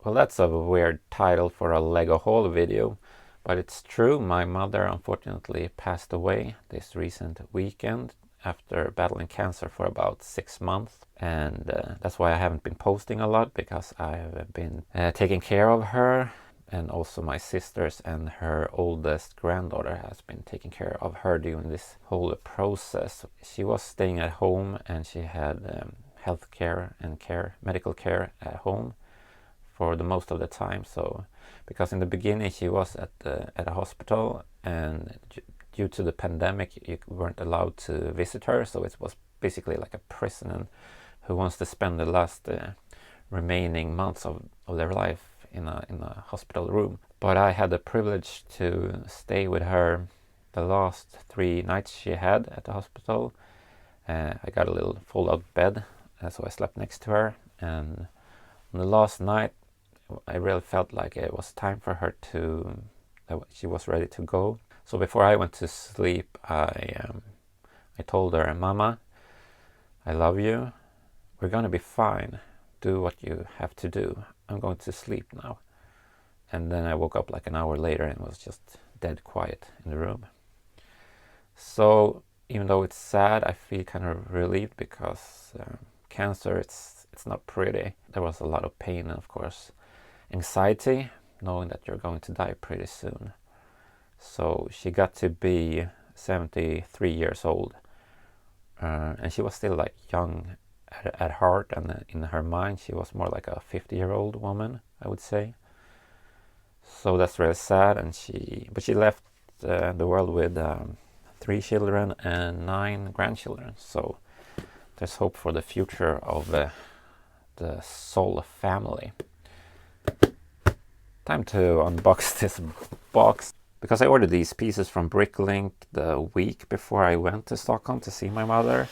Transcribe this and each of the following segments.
Well, that's a weird title for a Lego haul video, but it's true. My mother unfortunately passed away this recent weekend after battling cancer for about 6 months, and that's why I haven't been posting a lot, because I have been taking care of her, and also my sisters and her oldest granddaughter has been taking care of her during this whole process. She was staying at home, and she had health care and medical care at home for the most of the time. So because in the beginning she was at a hospital, and due to the pandemic you weren't allowed to visit her, so it was basically like a prisoner who wants to spend the last remaining months of their life in a hospital room. But I had the privilege to stay with her the last 3 nights she had at the hospital. I got a little fold-out bed, so I slept next to her, and on the last night I really felt like it was time for her she was ready to go. So before I went to sleep, I told her, "Mama, I love you. We're gonna be fine. Do what you have to do. I'm going to sleep now." And then I woke up like an hour later and it was just dead quiet in the room. So even though it's sad, I feel kind of relieved, because cancer, it's not pretty. There was a lot of pain and, of course, anxiety, knowing that you're going to die pretty soon. So she got to be 73 years old, and she was still like young at heart, and in her mind she was more like a 50-year-old woman, I would say. So that's really sad. And she left the world with 3 children and 9 grandchildren. So there's hope for the future of the Soul family. Time to unbox this box, because I ordered these pieces from Bricklink the week before I went to Stockholm to see my mother.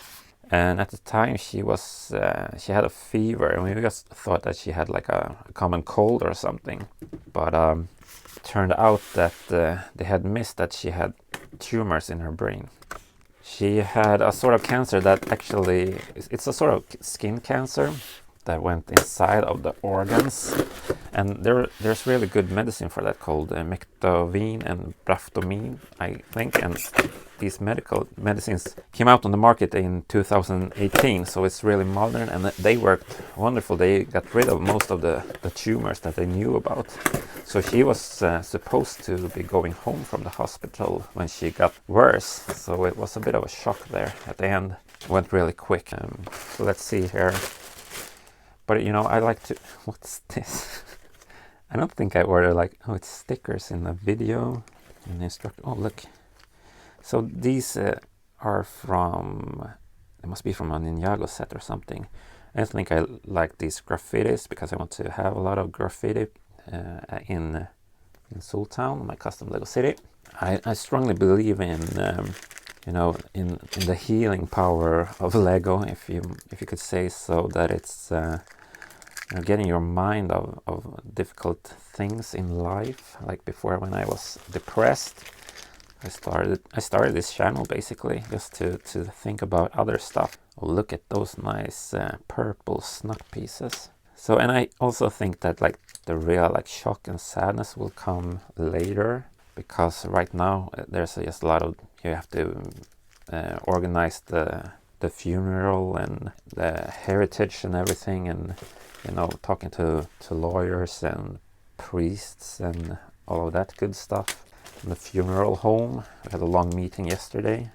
And at the time she had a fever, and we just thought that she had like a common cold or something. But it turned out that they had missed that she had tumors in her brain. She had a sort of cancer that actually, it's a sort of skin cancer that went inside of the organs, and there's really good medicine for that called Mectovine and Braftomine, I think, and these medical medicines came out on the market in 2018, so it's really modern, and they worked wonderful. They got rid of most of the tumors that they knew about. So she was supposed to be going home from the hospital when she got worse, so it was a bit of a shock there at the end. It went really quick. So let's see here. But I like to... What's this? I don't think I ordered it's stickers in the video. And oh, look. So these are from... They must be from a Ninjago set or something. I think I like these graffitis because I want to have a lot of graffiti in Soltown, my custom Lego city. I strongly believe in in the healing power of Lego, if you could say so, that it's getting your mind of difficult things in life. Like before, when I was depressed, I started this channel basically just to think about other stuff. Oh, look at those nice purple snot pieces. So, and I also think that the real shock and sadness will come later, because right now there's just a lot of, you have to organize the funeral and the heritage and everything, and talking to lawyers and priests and all of that good stuff. In the funeral home, we had a long meeting yesterday.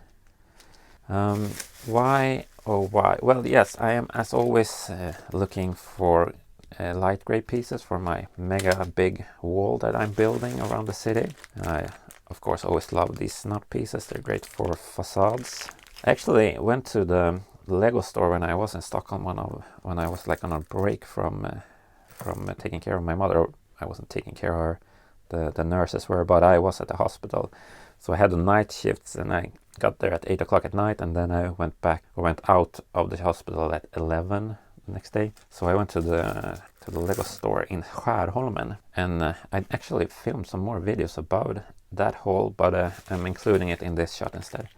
Why? Well, yes, I am as always looking for light gray pieces for my mega big wall that I'm building around the city. I, of course, always love these snot pieces. They're great for facades. I actually went to the Lego store when I was in Stockholm, when I was on a break from taking care of my mother. I wasn't taking care of her, the nurses were, but I was at the hospital. So I had the night shifts, and I got there at 8 o'clock at night, and then I went out of the hospital at 11 the next day. So I went to the Lego store in Skärholmen, and I actually filmed some more videos about that haul, but I'm including it in this shot instead.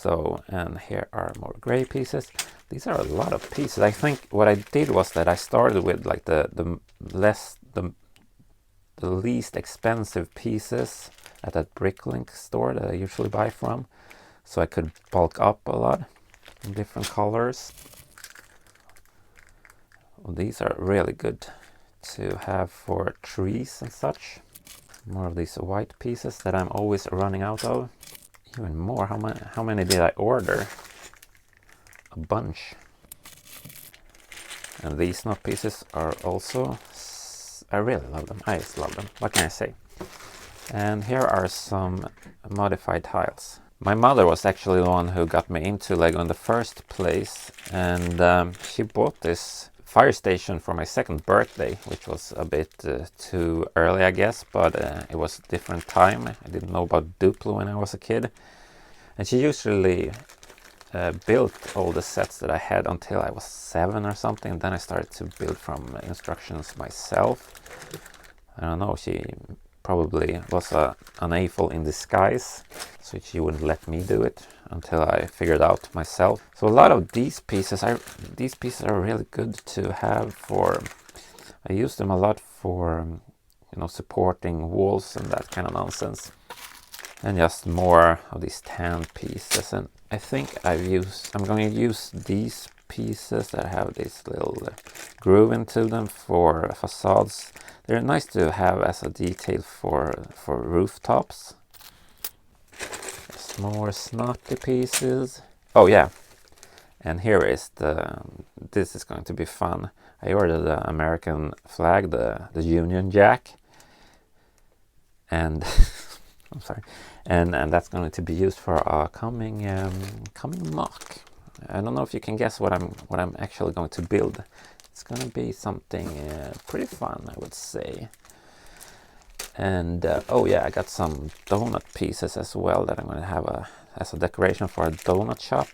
So, and here are more gray pieces. These are a lot of pieces. I think what I did was that I started with like the least expensive pieces at that Bricklink store that I usually buy from, so I could bulk up a lot in different colors. Well, these are really good to have for trees and such. More of these white pieces that I'm always running out of. Even more. How many did I order? A bunch. And these knot pieces are also, I really love them. I just love them. What can I say? And here are some modified tiles. My mother was actually the one who got me into Lego in the first place, and she bought this fire station for my second birthday, which was a bit too early, I guess, but it was a different time. I didn't know about Duplo when I was a kid. And she usually built all the sets that I had until I was 7 or something. Then I started to build from instructions myself. I don't know, she probably was an AFOL in disguise, so she wouldn't let me do it until I figured out myself. So a lot of these pieces are really good to have for, I use them a lot for, you know, supporting walls and that kind of nonsense. And just more of these tan pieces, and I think I'm going to use these pieces that have this little groove into them for facades. They're nice to have as a detail for rooftops. Just more snotty pieces. Oh yeah, and here is this is going to be fun. I ordered the American flag, the Union Jack, and I'm sorry, and that's going to be used for a coming mock. I don't know if you can guess what I'm actually going to build. It's going to be something pretty fun, I would say. And oh yeah, I got some donut pieces as well that I'm going to have as a decoration for a donut shop,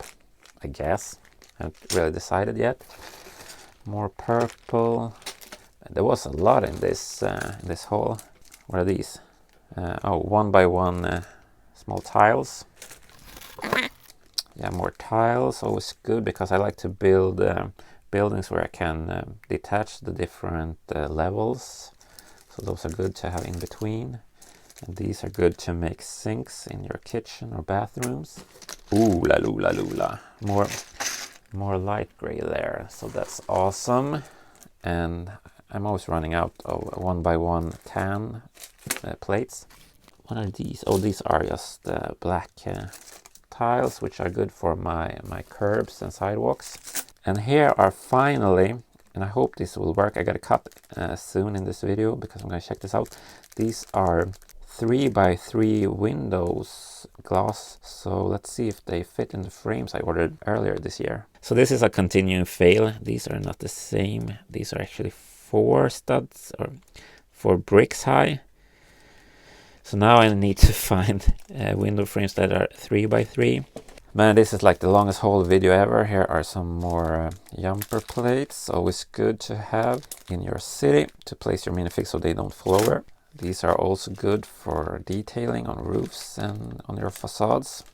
I guess. I haven't really decided yet. More purple. There was a lot in this haul. What are these? Oh, 1x1 small tiles. Yeah, more tiles, always good, because I like to build buildings where I can detach the different levels. So those are good to have in between. And these are good to make sinks in your kitchen or bathrooms. Ooh la loo la loo la. More light gray there, so that's awesome. And I'm always running out of 1x1 tan plates. What are these? Oh, these are just black tiles, which are good for my curbs and sidewalks. And here are finally, and I hope this will work, I gotta cut soon in this video because I'm gonna check this out. These are 3x3 windows glass, so let's see if they fit in the frames I ordered earlier this year. So this is a continuing fail. These are not the same. These are actually 4 studs or 4 bricks high. So now I need to find window frames that are 3x3. Man, this is like the longest haul video ever. Here are some more jumper plates. Always good to have in your city to place your minifigs so they don't fall over. These are also good for detailing on roofs and on your facades.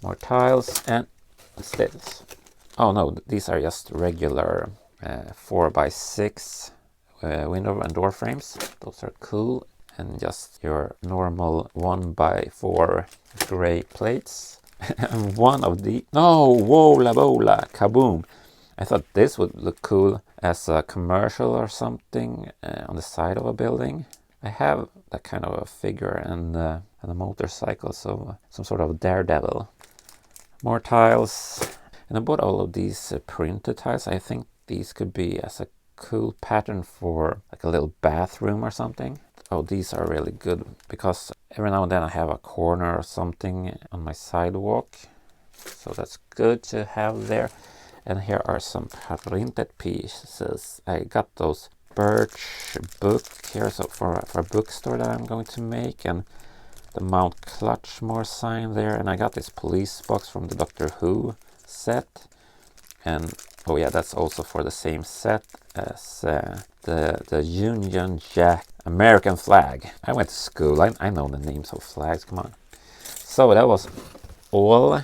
More tiles, and what's this? Oh no, these are just regular 4x6 window and door frames. Those are cool. And just your normal 1x4 gray plates. And one of the, no, whoa la bola, kaboom. I thought this would look cool as a commercial or something on the side of a building. I have that kind of a figure and a motorcycle, so some sort of daredevil. More tiles. And I bought all of these printed tiles. I think these could be as a cool pattern for like a little bathroom or something. Oh, these are really good because every now and then I have a corner or something on my sidewalk. So that's good to have there. And here are some printed pieces. I got those birch book here, so for a bookstore that I'm going to make, and the Mount Clutchmore sign there. And I got this police box from the Doctor Who set. And oh yeah, that's also for the same set as the Union Jack American flag. I went to school. I know the names of flags. Come on. So that was all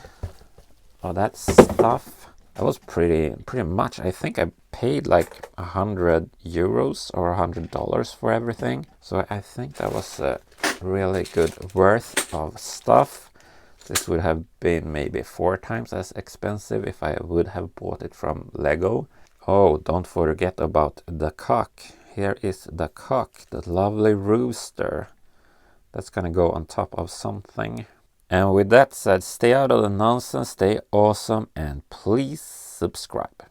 of that stuff. That was pretty much. I think I paid like €100 or $100 for everything. So I think that was a really good worth of stuff. This would have been maybe 4 times as expensive if I would have bought it from Lego. Oh, don't forget about the cock. Here is the cock, the lovely rooster. That's gonna go on top of something. And with that said, stay out of the nonsense, stay awesome, and please subscribe.